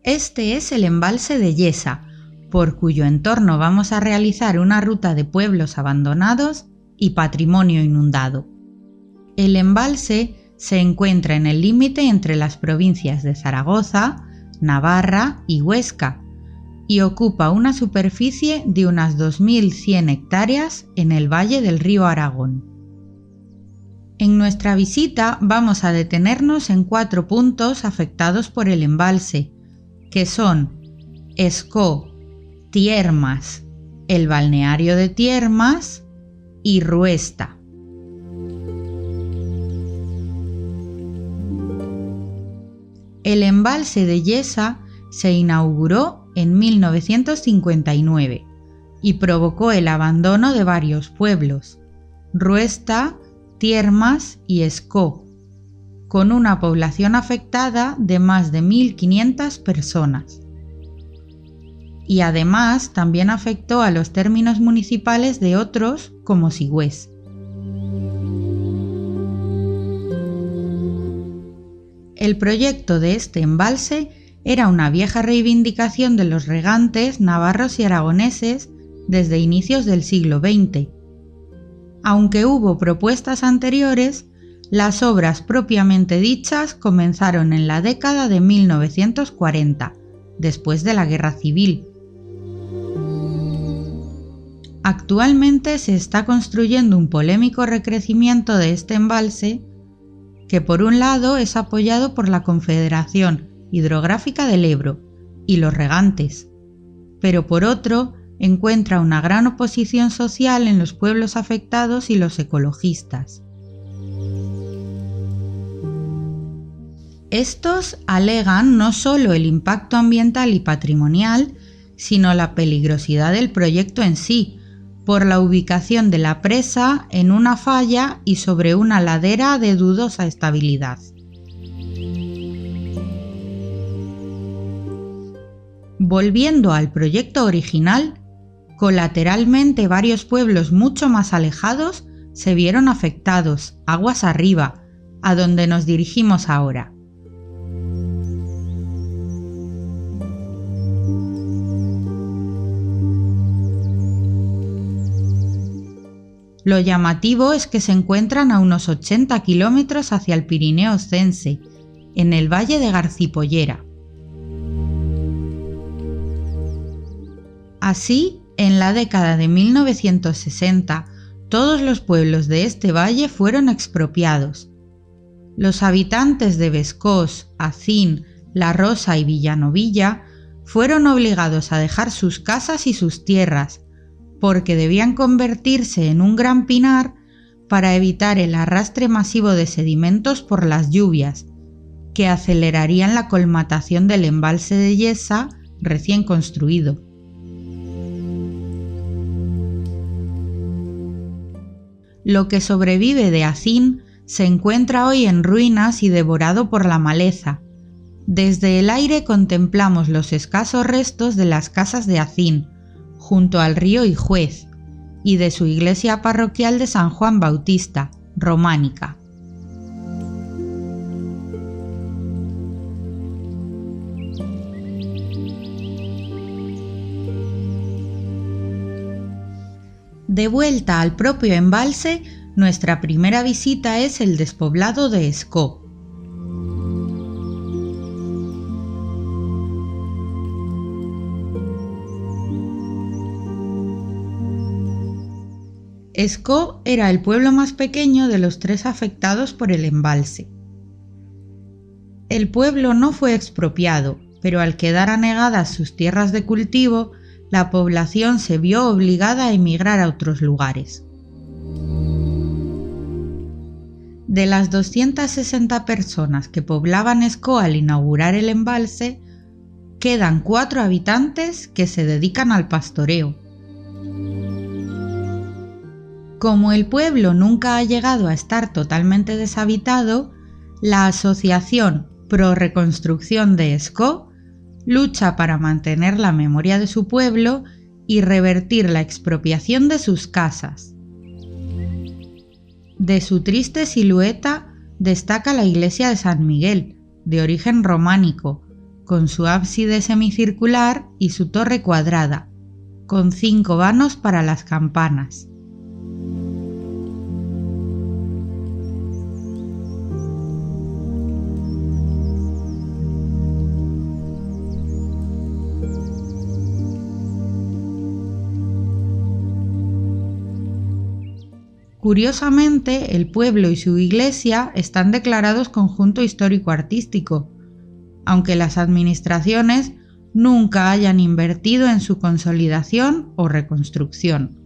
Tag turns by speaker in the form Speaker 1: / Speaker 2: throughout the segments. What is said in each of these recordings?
Speaker 1: Este es el embalse de Yesa, por cuyo entorno vamos a realizar una ruta de pueblos abandonados y patrimonio inundado. El embalse se encuentra en el límite entre las provincias de Zaragoza, Navarra y Huesca, y ocupa una superficie de unas 2.100 hectáreas en el valle del río Aragón. En nuestra visita vamos a detenernos en 4 puntos afectados por el embalse, que son Escó, Tiermas, el balneario de Tiermas y Ruesta. El embalse de Yesa se inauguró en 1959 y provocó el abandono de varios pueblos, Ruesta, Tiermas y Escó, con una población afectada de más de 1.500 personas. Y además también afectó a los términos municipales de otros como Sigüés. El proyecto de este embalse era una vieja reivindicación de los regantes navarros y aragoneses desde inicios del siglo XX. Aunque hubo propuestas anteriores, las obras propiamente dichas comenzaron en la década de 1940, después de la Guerra Civil. Actualmente se está construyendo un polémico recrecimiento de este embalse que por un lado es apoyado por la Confederación Hidrográfica del Ebro y los regantes, pero por otro encuentra una gran oposición social en los pueblos afectados y los ecologistas. Estos alegan no solo el impacto ambiental y patrimonial, sino la peligrosidad del proyecto en sí, por la ubicación de la presa en una falla y sobre una ladera de dudosa estabilidad. Volviendo al proyecto original, colateralmente varios pueblos mucho más alejados se vieron afectados, aguas arriba, a donde nos dirigimos ahora. Lo llamativo es que se encuentran a unos 80 kilómetros hacia el Pirineo Oscense, en el valle de Garcipollera. Así, en la década de 1960, todos los pueblos de este valle fueron expropiados. Los habitantes de Bescós, Acín, La Rosa y Villanovilla fueron obligados a dejar sus casas y sus tierras, porque debían convertirse en un gran pinar para evitar el arrastre masivo de sedimentos por las lluvias, que acelerarían la colmatación del embalse de Yesa recién construido. Lo que sobrevive de Acín se encuentra hoy en ruinas y devorado por la maleza. Desde el aire contemplamos los escasos restos de las casas de Acín, junto al río Ijuez, y de su iglesia parroquial de San Juan Bautista, románica. De vuelta al propio embalse, nuestra primera visita es el despoblado de Escó. Escó era el pueblo más pequeño de los 3 afectados por el embalse. El pueblo no fue expropiado, pero al quedar anegadas sus tierras de cultivo, la población se vio obligada a emigrar a otros lugares. De las 260 personas que poblaban Escó al inaugurar el embalse, quedan 4 habitantes que se dedican al pastoreo. Como el pueblo nunca ha llegado a estar totalmente deshabitado, la Asociación Pro Reconstrucción de Escó lucha para mantener la memoria de su pueblo y revertir la expropiación de sus casas. De su triste silueta destaca la iglesia de San Miguel, de origen románico, con su ábside semicircular y su torre cuadrada, con 5 vanos para las campanas. Curiosamente, el pueblo y su iglesia están declarados conjunto histórico-artístico, aunque las administraciones nunca hayan invertido en su consolidación o reconstrucción.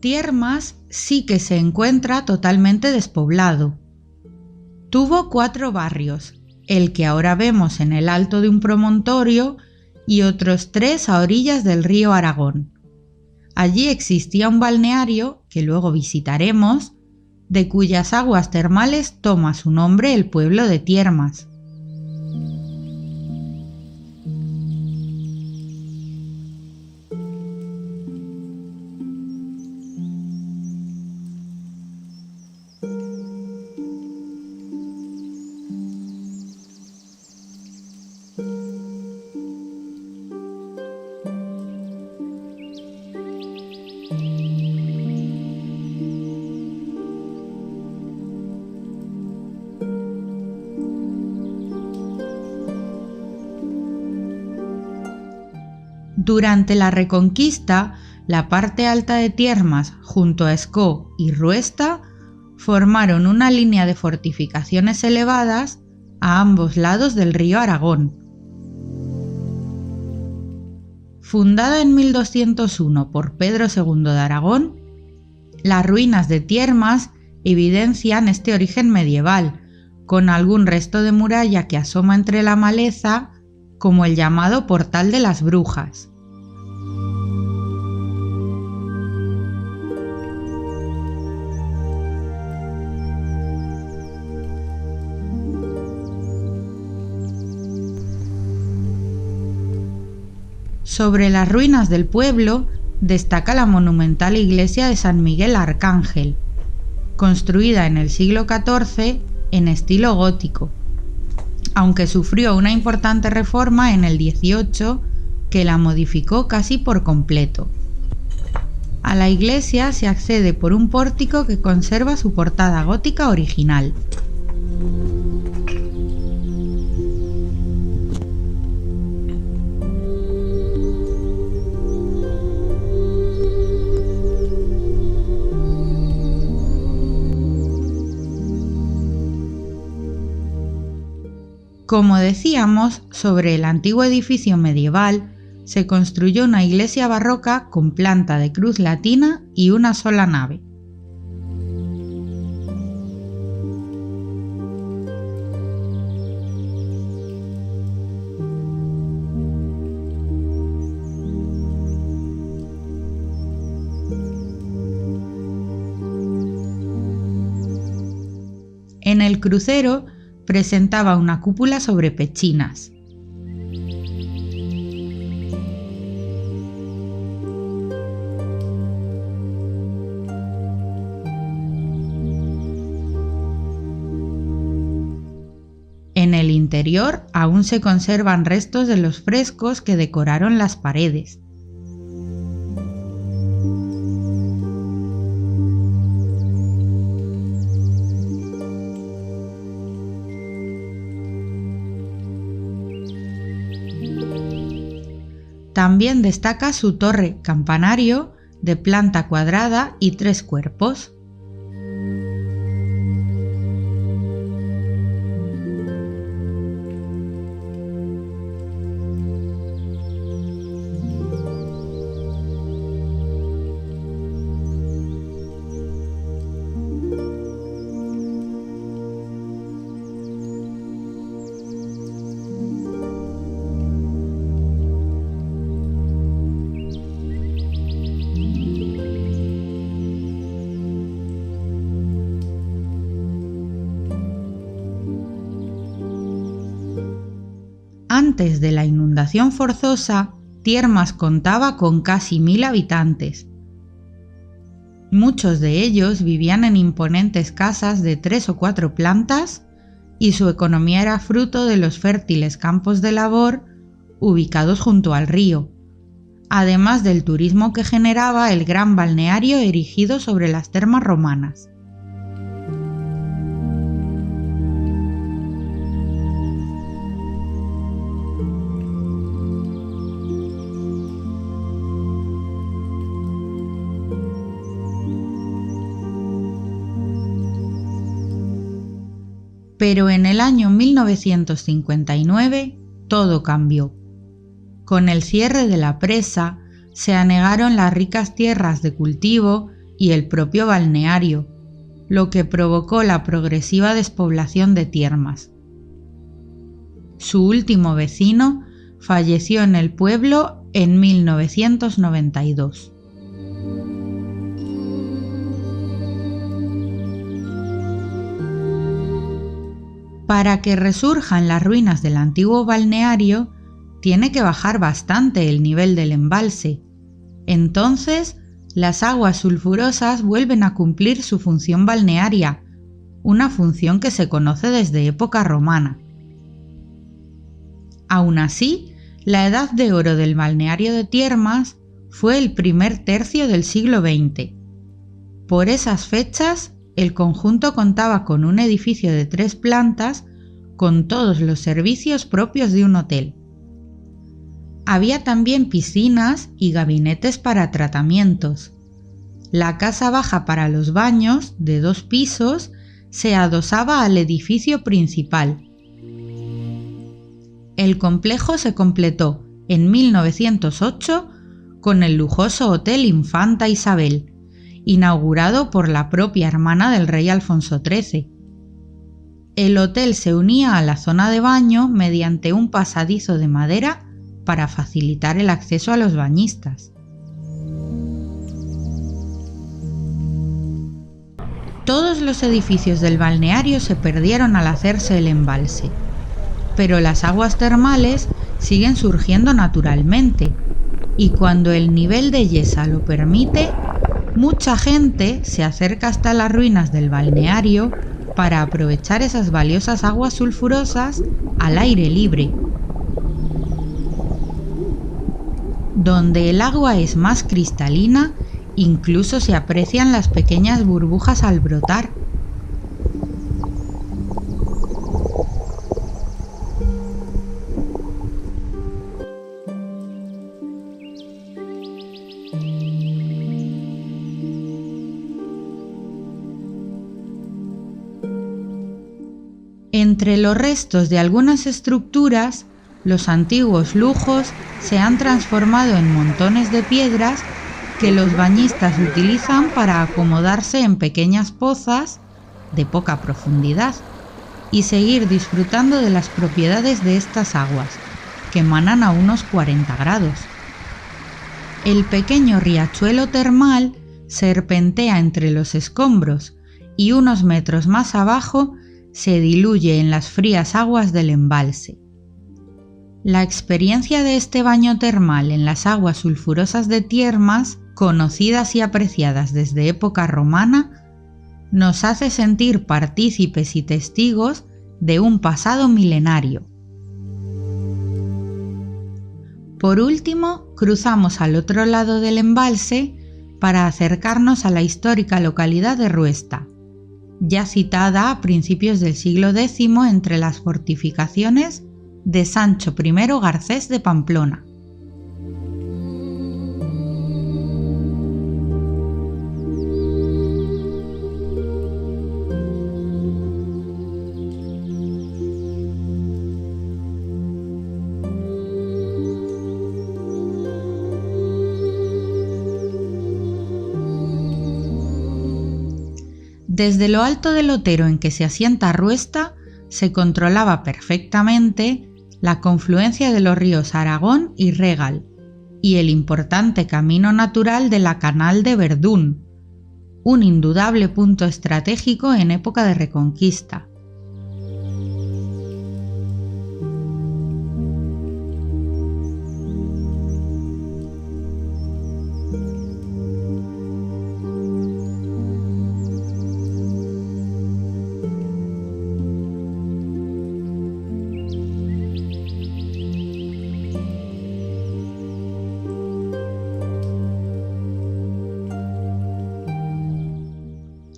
Speaker 1: Tiermas sí que se encuentra totalmente despoblado. Tuvo 4 barrios, el que ahora vemos en el alto de un promontorio y otros 3 a orillas del río Aragón. Allí existía un balneario, que luego visitaremos, de cuyas aguas termales toma su nombre el pueblo de Tiermas. Durante la Reconquista, la parte alta de Tiermas, junto a Escó y Ruesta, formaron una línea de fortificaciones elevadas a ambos lados del río Aragón. Fundada en 1201 por Pedro II de Aragón, las ruinas de Tiermas evidencian este origen medieval, con algún resto de muralla que asoma entre la maleza, como el llamado Portal de las Brujas. Sobre las ruinas del pueblo destaca la monumental iglesia de San Miguel Arcángel, construida en el siglo XIV en estilo gótico, aunque sufrió una importante reforma en el XVIII que la modificó casi por completo. A la iglesia se accede por un pórtico que conserva su portada gótica original. Como decíamos, sobre el antiguo edificio medieval se construyó una iglesia barroca con planta de cruz latina y una sola nave. En el crucero presentaba una cúpula sobre pechinas. En el interior aún se conservan restos de los frescos que decoraron las paredes. También destaca su torre campanario de planta cuadrada y 3 cuerpos. Antes de la inundación forzosa, Tiermas contaba con casi 1000 habitantes. Muchos de ellos vivían en imponentes casas de 3 o 4 plantas y su economía era fruto de los fértiles campos de labor ubicados junto al río, además del turismo que generaba el gran balneario erigido sobre las termas romanas. Pero en el año 1959 todo cambió. Con el cierre de la presa se anegaron las ricas tierras de cultivo y el propio balneario, lo que provocó la progresiva despoblación de Tiermas. Su último vecino falleció en el pueblo en 1992. Para que resurjan las ruinas del antiguo balneario, tiene que bajar bastante el nivel del embalse. Entonces, las aguas sulfurosas vuelven a cumplir su función balnearia, una función que se conoce desde época romana. Aún así, la edad de oro del balneario de Tiermas fue el primer tercio del siglo XX. Por esas fechas, el conjunto contaba con un edificio de 3 plantas con todos los servicios propios de un hotel. Había también piscinas y gabinetes para tratamientos. La casa baja para los baños, de 2 pisos, se adosaba al edificio principal. El complejo se completó en 1908 con el lujoso Hotel Infanta Isabel, inaugurado por la propia hermana del rey Alfonso XIII. El hotel se unía a la zona de baño mediante un pasadizo de madera para facilitar el acceso a los bañistas. Todos los edificios del balneario se perdieron al hacerse el embalse, pero las aguas termales siguen surgiendo naturalmente, y cuando el nivel de Yesa lo permite, mucha gente se acerca hasta las ruinas del balneario para aprovechar esas valiosas aguas sulfurosas al aire libre. Donde el agua es más cristalina, incluso se aprecian las pequeñas burbujas al brotar. Entre los restos de algunas estructuras, los antiguos lujos se han transformado en montones de piedras que los bañistas utilizan para acomodarse en pequeñas pozas de poca profundidad y seguir disfrutando de las propiedades de estas aguas, que emanan a unos 40 grados. El pequeño riachuelo termal serpentea entre los escombros y unos metros más abajo se diluye en las frías aguas del embalse. La experiencia de este baño termal en las aguas sulfurosas de Tiermas, conocidas y apreciadas desde época romana, nos hace sentir partícipes y testigos de un pasado milenario. Por último, cruzamos al otro lado del embalse para acercarnos a la histórica localidad de Ruesta, ya citada a principios del siglo X entre las fortificaciones de Sancho I Garcés de Pamplona. Desde lo alto del otero en que se asienta Ruesta, se controlaba perfectamente la confluencia de los ríos Aragón y Regal y el importante camino natural de la Canal de Verdún, un indudable punto estratégico en época de Reconquista.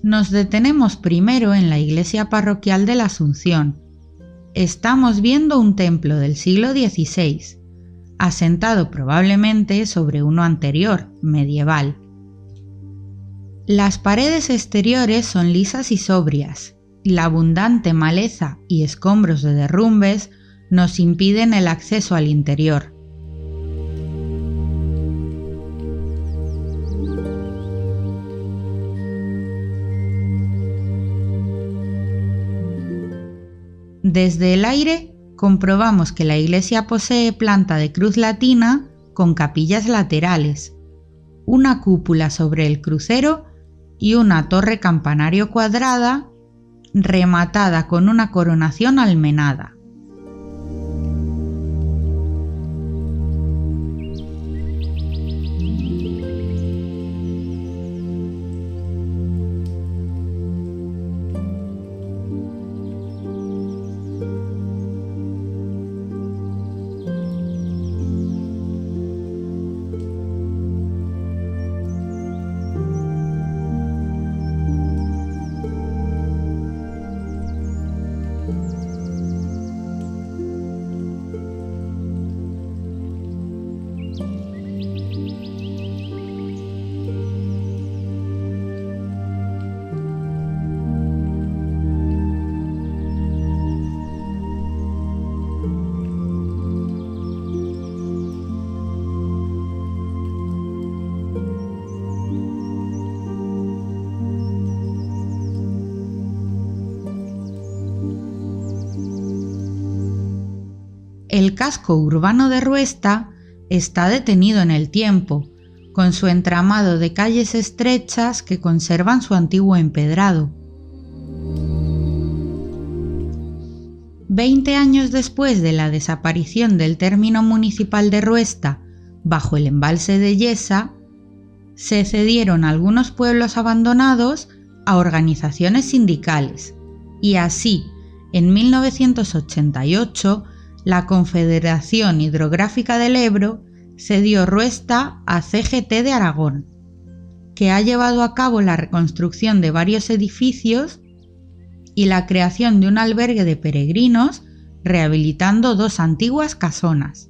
Speaker 1: Nos detenemos primero en la iglesia parroquial de la Asunción. Estamos viendo un templo del siglo XVI, asentado probablemente sobre uno anterior, medieval. Las paredes exteriores son lisas y sobrias. La abundante maleza y escombros de derrumbes nos impiden el acceso al interior. Desde el aire comprobamos que la iglesia posee planta de cruz latina con capillas laterales, una cúpula sobre el crucero y una torre campanario cuadrada rematada con una coronación almenada. El casco urbano de Ruesta está detenido en el tiempo, con su entramado de calles estrechas que conservan su antiguo empedrado. 20 años después de la desaparición del término municipal de Ruesta bajo el embalse de Yesa, se cedieron algunos pueblos abandonados a organizaciones sindicales y así, en 1988, la Confederación Hidrográfica del Ebro cedió Ruesta a CGT de Aragón, que ha llevado a cabo la reconstrucción de varios edificios y la creación de un albergue de peregrinos, rehabilitando 2 antiguas casonas.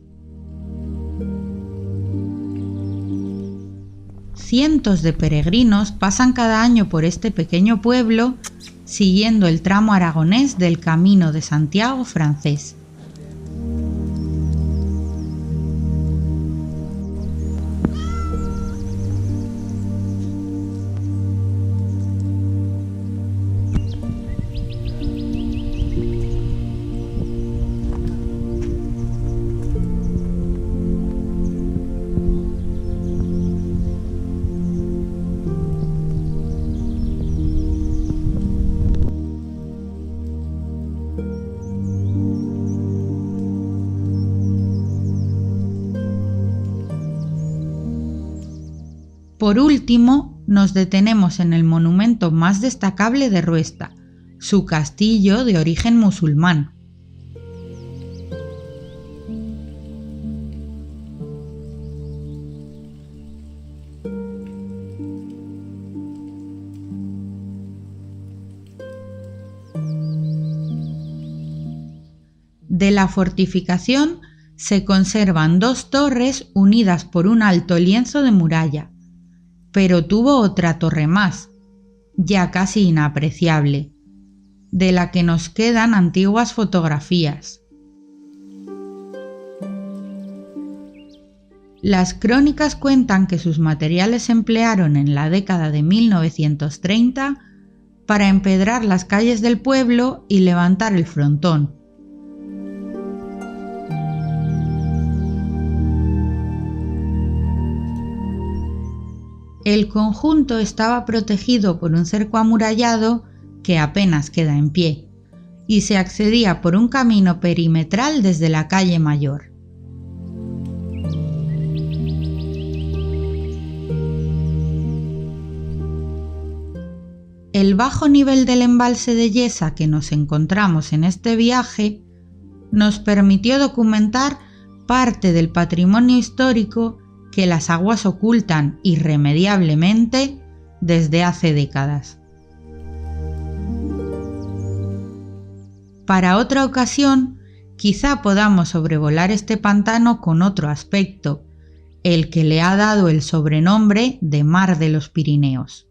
Speaker 1: Cientos de peregrinos pasan cada año por este pequeño pueblo siguiendo el tramo aragonés del Camino de Santiago francés. Por último, nos detenemos en el monumento más destacable de Ruesta, su castillo de origen musulmán. De la fortificación se conservan 2 torres unidas por un alto lienzo de muralla, pero tuvo otra torre más, ya casi inapreciable, de la que nos quedan antiguas fotografías. Las crónicas cuentan que sus materiales se emplearon en la década de 1930 para empedrar las calles del pueblo y levantar el frontón. El conjunto estaba protegido por un cerco amurallado que apenas queda en pie, y se accedía por un camino perimetral desde la calle Mayor. El bajo nivel del embalse de Yesa que nos encontramos en este viaje nos permitió documentar parte del patrimonio histórico que las aguas ocultan irremediablemente desde hace décadas. Para otra ocasión, quizá podamos sobrevolar este pantano con otro aspecto, el que le ha dado el sobrenombre de Mar de los Pirineos.